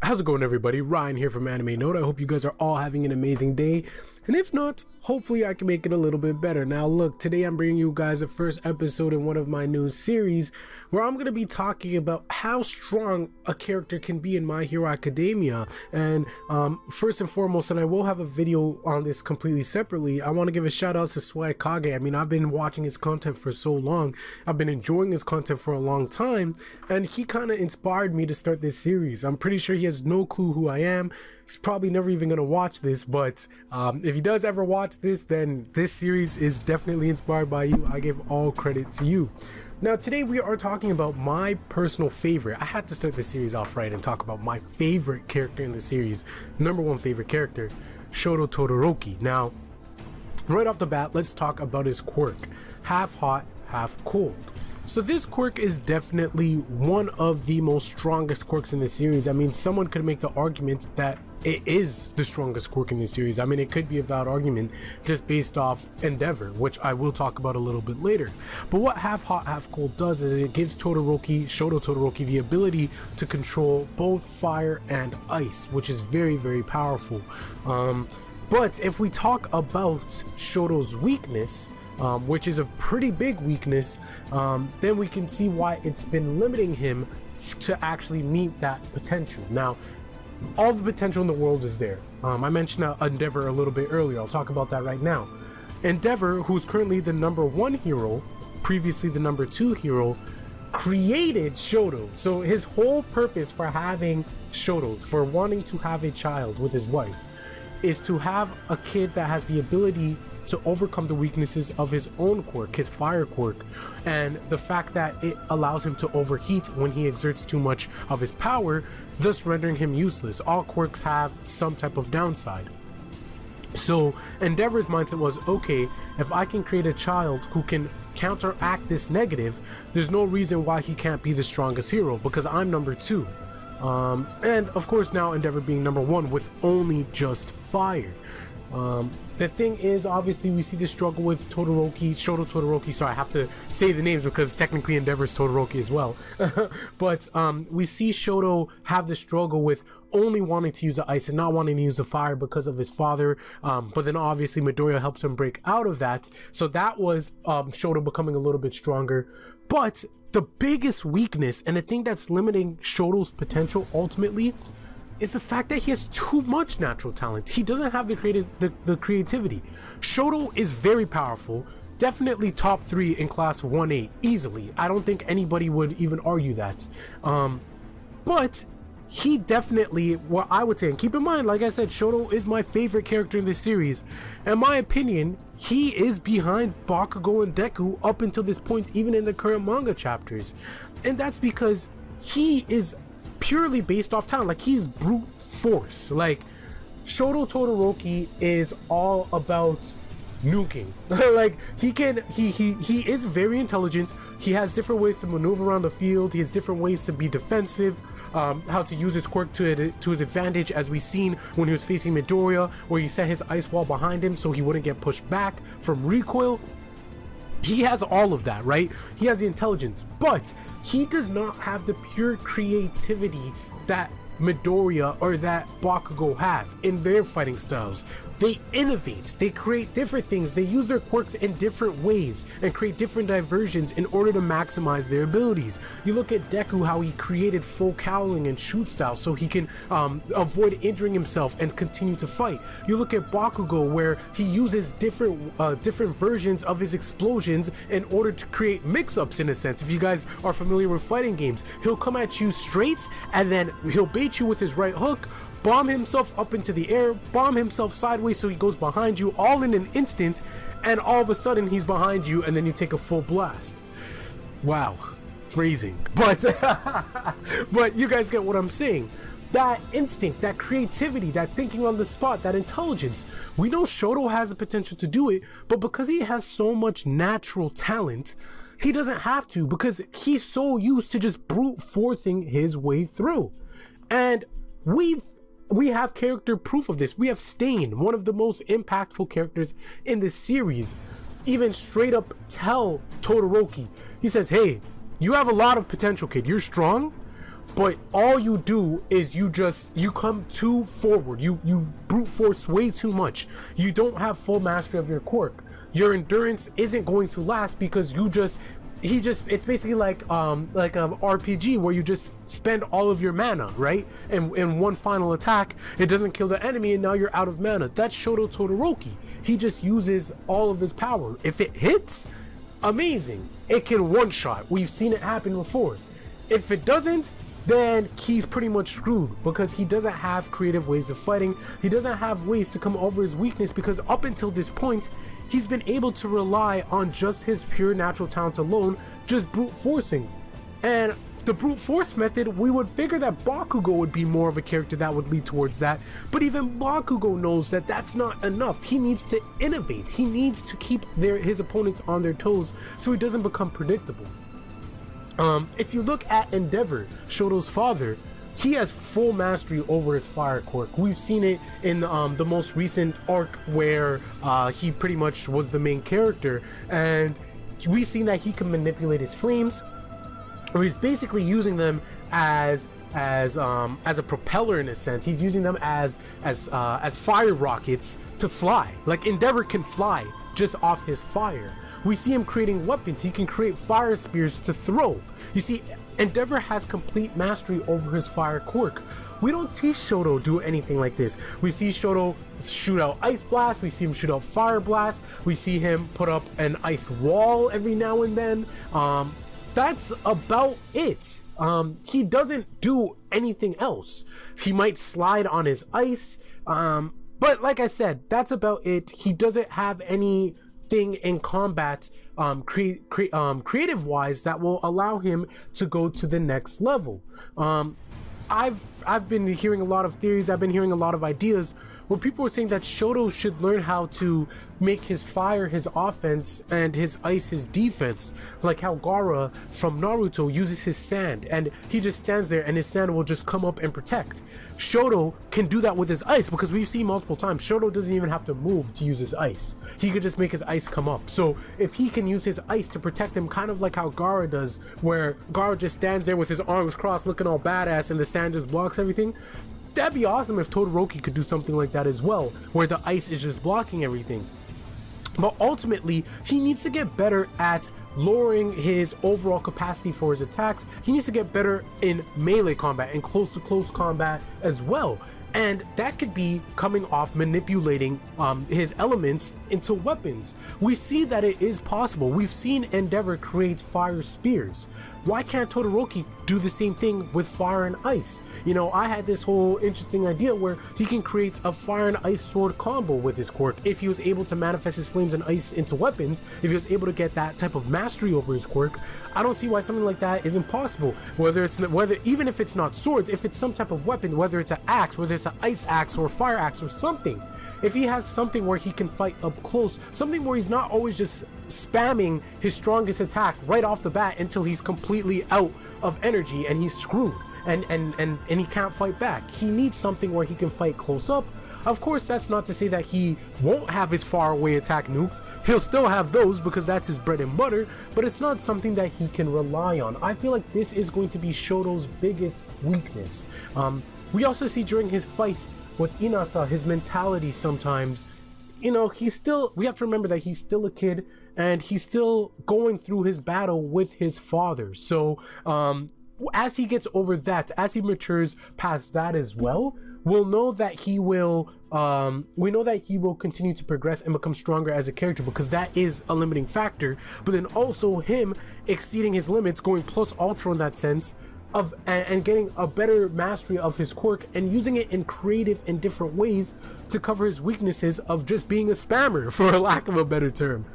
How's it going, everybody? Ryan here from Anime Note. I hope you guys are all having an amazing day, and if not, hopefully I can make it a little bit better. Now look, today I'm bringing you guys the first episode in one of my new series where I'm going to be talking about how strong a character can be in My Hero Academia. And first and foremost, and I will have a video on this completely separately, I want to give a shout out to Swagkage. I mean, I've been watching his content for so long, I've been enjoying his content for a long time, and he kind of inspired me to start this series. I'm pretty sure he has no clue who I am. He's probably never even gonna watch this, but if he does ever watch this, then this series is definitely inspired by you. I give all credit to you. Now today we are talking about my personal favorite. I had to start the series off right and talk about my favorite character in the series. Number one favorite character, Shoto Todoroki. Now right off the bat, let's talk about his quirk. Half hot, half cold. So this quirk is definitely one of the most strongest quirks in the series. I mean, someone could make the argument that it is the strongest quirk in the series. I mean, it could be a valid argument just based off Endeavor, which I will talk about a little bit later. But what half hot, half cold does is it gives Todoroki, Shoto Todoroki, the ability to control both fire and ice, which is very, very powerful. But if we talk about Shoto's weakness, which is a pretty big weakness, then we can see why it's been limiting him to actually meet that potential. Now, all the potential in the world is there. I mentioned Endeavor a little bit earlier. I'll talk about that right now. Endeavor, who's currently the #1 hero, previously the #2 hero, created Shoto. So his whole purpose for having Shoto, for wanting to have a child with his wife, is to have a kid that has the ability to overcome the weaknesses of his own quirk, his fire quirk, and the fact that it allows him to overheat when he exerts too much of his power, thus rendering him useless. All quirks have some type of downside. So Endeavor's mindset was, okay, if I can create a child who can counteract this negative, there's no reason why he can't be the strongest hero, because I'm #2. And of course now Endeavor being #1 with only just fire. The thing is, obviously we see the struggle with Todoroki, Shoto Todoroki, so I have to say the names because technically Endeavor's Todoroki as well. But we see Shoto have the struggle with only wanting to use the ice and not wanting to use the fire because of his father, but then obviously Midoriya helps him break out of that, so that was Shoto becoming a little bit stronger. But the biggest weakness, and the thing that's limiting Shoto's potential ultimately, is the fact that he has too much natural talent. He doesn't have the creativity. Shoto is very powerful, definitely top 3 in class 1A easily. I don't think anybody would even argue that. But he definitely, what I would say, and keep in mind, like I said, Shoto is my favorite character in this series. In my opinion, he is behind Bakugo and Deku up until this point, even in the current manga chapters. And that's because he is purely based off talent. Like, he's brute force. Like, Shoto Todoroki is all about nuking. Like, he is very intelligent. He has different ways to maneuver around the field. He has different ways to be defensive, how to use his quirk to his advantage, as we seen when he was facing Midoriya, where he set his ice wall behind him so he wouldn't get pushed back from recoil. He has all of that, right? He has the intelligence, but he does not have the pure creativity that Midoriya or that Bakugo have in their fighting styles. They innovate, they create different things, they use their quirks in different ways and create different diversions in order to maximize their abilities. You look at Deku, how he created full cowling and shoot style so he can avoid injuring himself and continue to fight. You look at Bakugo, where he uses different versions of his explosions in order to create mix-ups, in a sense. If you guys are familiar with fighting games, he'll come at you straight and then he'll bait you with his right hook, bomb himself up into the air, bomb himself sideways so he goes behind you, all in an instant, and all of a sudden he's behind you and then you take a full blast. Wow, phrasing, but but you guys get what I'm saying. That instinct, that creativity, that thinking on the spot, that intelligence. We know Shoto has the potential to do it, but because he has so much natural talent, he doesn't have to, because he's so used to just brute forcing his way through. And we have character proof of this. We have Stain, one of the most impactful characters in this series, even straight up tell Todoroki, he says, hey, you have a lot of potential, kid. You're strong, but all you do is you come too forward. You brute force way too much. You don't have full mastery of your quirk. Your endurance isn't going to last because it's basically like a RPG where you just spend all of your mana, right? And in one final attack, it doesn't kill the enemy and now you're out of mana. That's Shoto Todoroki. He just uses all of his power. If it hits, amazing. It can one-shot. We've seen it happen before. If it doesn't, then he's pretty much screwed because he doesn't have creative ways of fighting. He doesn't have ways to come over his weakness because up until this point, he's been able to rely on just his pure natural talent alone, just brute forcing. And the brute force method, we would figure that Bakugo would be more of a character that would lead towards that, but even Bakugo knows that that's not enough. He needs to innovate. He needs to keep his opponents on their toes so he doesn't become predictable. If you look at Endeavor, Shoto's father, he has full mastery over his fire quirk. We've seen it in the most recent arc where he pretty much was the main character, and we've seen that he can manipulate his flames, or he's basically using them as a propeller in a sense. He's using them as fire rockets to fly. Like Endeavor can fly just off his fire. We see him creating weapons. He can create fire spears to throw. You see, Endeavor has complete mastery over his fire quirk. We don't see Shoto do anything like this. We see Shoto shoot out ice blast. We see him shoot out fire blast. We see him put up an ice wall every now and then. That's about it. He doesn't do anything else. He might slide on his ice. But like I said, that's about it. He doesn't have anything in combat creative wise that will allow him to go to the next level. I've been hearing a lot of theories. I've been hearing a lot of ideas where people are saying that Shoto should learn how to make his fire his offense and his ice his defense, like how Gaara from Naruto uses his sand and he just stands there and his sand will just come up and protect. Shoto can do that with his ice because we've seen multiple times Shoto doesn't even have to move to use his ice. He could just make his ice come up. So if he can use his ice to protect him, kind of like how Gaara does, where Gaara just stands there with his arms crossed looking all badass and the sand just blocks everything, that'd be awesome if Todoroki could do something like that as well, where the ice is just blocking everything. But ultimately, he needs to get better at lowering his overall capacity for his attacks. He needs to get better in melee combat and close-to-close combat as well. And that could be coming off manipulating his elements into weapons. We see that it is possible. We've seen Endeavor create fire spears. Why can't Todoroki do the same thing with fire and ice? You know, I had this whole interesting idea where he can create a fire and ice sword combo with his quirk if he was able to manifest his flames and ice into weapons. If he was able to get that type of mastery over his quirk, I don't see why something like that isn't possible. Even if it's not swords, if it's some type of weapon, whether it's an axe, whether it's an ice axe or fire axe or something. If he has something where he can fight up close, something where he's not always just spamming his strongest attack right off the bat until he's completely out of energy and he's screwed and he can't fight back. He needs something where he can fight close up. Of course, that's not to say that he won't have his far away attack nukes. He'll still have those because that's his bread and butter, but it's not something that he can rely on. I feel like this is going to be Shoto's biggest weakness. We also see during his fights with Inasa, his mentality sometimes, you know, we have to remember that he's still a kid and he's still going through his battle with his father. So as he gets over that, as he matures past that as well, we'll know that he will continue to progress and become stronger as a character, because that is a limiting factor. But then also him exceeding his limits, going plus ultra in that sense, and getting a better mastery of his quirk and using it in creative and different ways to cover his weaknesses of just being a spammer, for a lack of a better term.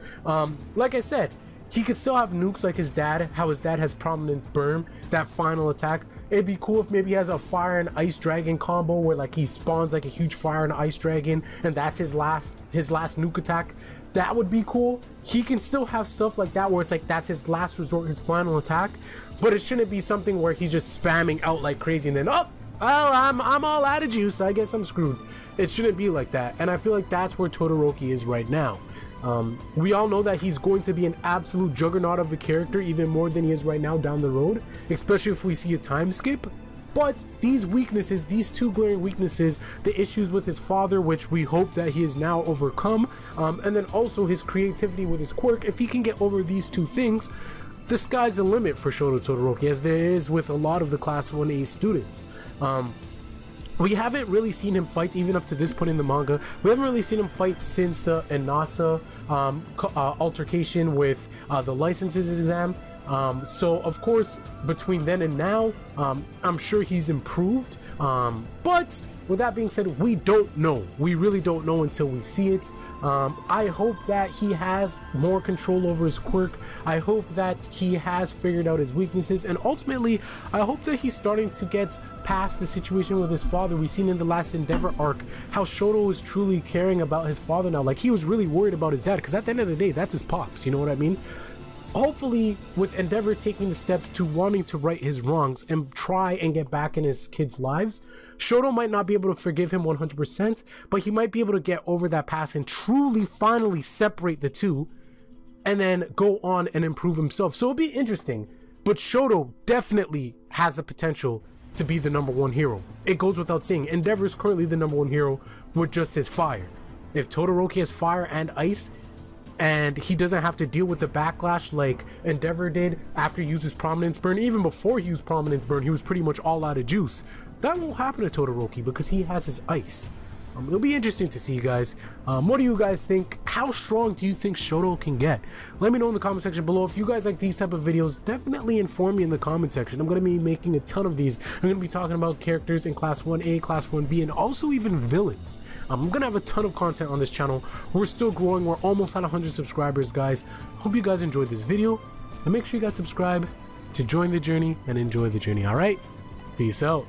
Like I said, he could still have nukes like his dad, how his dad has Prominence Burn, that final attack. It'd be cool if maybe he has a fire and ice dragon combo where like he spawns like a huge fire and ice dragon and that's his last nuke attack. That would be cool. He can still have stuff like that where it's like that's his last resort, his final attack, but it shouldn't be something where he's just spamming out like crazy and then I'm all out of juice, I guess I'm screwed. It shouldn't be like that, and I feel like that's where Todoroki is right now. We all know that he's going to be an absolute juggernaut of a character, even more than he is right now down the road, especially if we see a time skip. But these weaknesses, these two glaring weaknesses, the issues with his father, which we hope that he has now overcome, and then also his creativity with his quirk, if he can get over these two things, the sky's the limit for Shoto Todoroki, as there is with a lot of the Class 1A students. We haven't really seen him fight even up to this point in the manga. We haven't really seen him fight since the Inasa altercation with the licenses exam. So of course, between then and now, I'm sure he's improved. But with that being said, we don't know. We really don't know until we see it. I hope that he has more control over his quirk. I hope that he has figured out his weaknesses, and ultimately I hope that he's starting to get past the situation with his father. We've seen in the last Endeavor arc how Shoto is truly caring about his father now. Like, he was really worried about his dad, because at the end of the day, that's his pops, you know what I mean? Hopefully, with Endeavor taking the steps to wanting to right his wrongs and try and get back in his kids' lives, Shoto might not be able to forgive him 100%, but he might be able to get over that past and truly finally separate the two and then go on and improve himself. So it'll be interesting, but Shoto definitely has the potential to be the #1 hero. It goes without saying. Endeavor is currently the #1 hero with just his fire. If Todoroki has fire and ice, and he doesn't have to deal with the backlash like Endeavor did after he used his Prominence Burn. Even before he used Prominence Burn, he was pretty much all out of juice. That won't happen to Todoroki because he has his ice. It'll be interesting to see, guys. What do you guys think? How strong do you think Shoto can get? Let me know in the comment section below. If you guys like these type of videos, definitely inform me in the comment section. I'm going to be making a ton of these. I'm going to be talking about characters in Class 1A, Class 1B, and also even villains. I'm going to have a ton of content on this channel. We're still growing. We're almost at 100 subscribers, guys. Hope you guys enjoyed this video. And make sure you guys subscribe to join the journey and enjoy the journey, alright? Peace out.